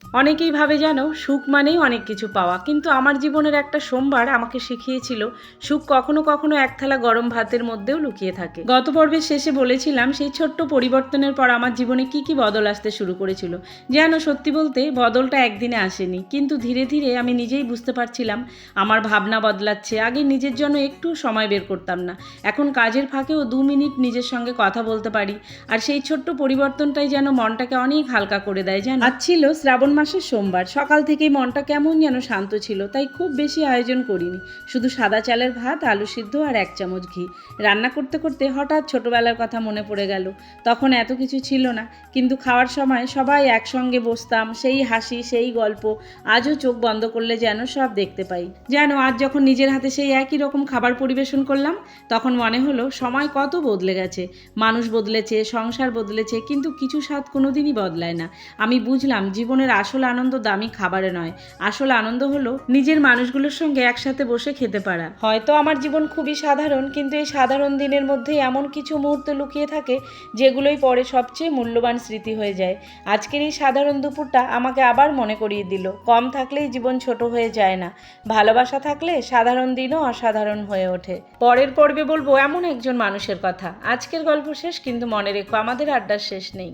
অনেকেই ভাবে যেন সুখ মানেই অনেক কিছু পাওয়া, কিন্তু আমার জীবনের একটা সোমবার আমাকে শিখিয়েছিল সুখ কখনো কখনো এক থালা গরম ভাতের মধ্যেও লুকিয়ে থাকে। গত পর্বের শেষে বলেছিলাম সেই ছোট্ট পরিবর্তনের পর আমার জীবনে কি কি বদল আসতে শুরু করেছিল। যেন সত্যি বলতে বদলটা একদিনে আসেনি, কিন্তু ধীরে ধীরে আমি নিজেই বুঝতে পারছিলাম আমার ভাবনা বদলাচ্ছে। আগে নিজের জন্য একটু সময় বের করতাম না, এখন কাজের ফাঁকেও 2 মিনিট নিজের সঙ্গে কথা বলতে পারি। আর সেই ছোট্ট পরিবর্তনটাই যেন মনটাকে অনেক হালকা করে দেয়। যেন আজ ছিল শ্রাবণ মাসের সোমবার, সকাল থেকেই মনটা কেমন যেন শান্ত ছিল, তাই খুব বেশি আয়োজন করিনি। শুধু সাদা চালের ভাত, আলু সিদ্ধ আর 1 চামচ ঘি। রান্না করতে করতে হঠাৎ ছোটবেলার কথা মনে পড়ে গেল। তখন এত কিছু ছিল না, কিন্তু খাওয়ার সময় সবাই একসঙ্গে বসতাম, সেই হাসি, সেই গল্প আজও চোখ বন্ধ করলে যেন সব দেখতে পাই। যেন আজ যখন নিজের হাতে সেই একই রকম খাবার পরিবেশন করলাম, তখন মনে হলো সময় কত বদলে গেছে। মানুষ বদলেছে, সংসার বদলেছে, কিন্তু কিছু স্বাদ কোনোদিনই বদলায় না। আমি বুঝলাম জীবনের আসল আনন্দ দামি খাবারে নয়, আসল আনন্দ হলো নিজের মানুষগুলোর সঙ্গে একসাথে বসে খেতে পারা। হয়তো আমার জীবন খুবই সাধারণ, কিন্তু এই সাধারণ দিনের মধ্যে এমন কিছু মুহূর্ত লুকিয়ে থাকে যেগুলোই পরে সবচেয়ে মূল্যবান স্মৃতি হয়ে যায়। আজকের এই সাধারণ দুপুরটা আমাকে আবার মনে করিয়ে দিল, কম থাকলেই জীবন ছোট হয়ে যায় না, ভালোবাসা থাকলে সাধারণ দিনও অসাধারণ হয়ে ওঠে। পরের পর্বে বলবো এমন একজন মানুষের কথা। আজকের গল্প শেষ, কিন্তু মনে রেখো আমাদের আড্ডার শেষ নেই।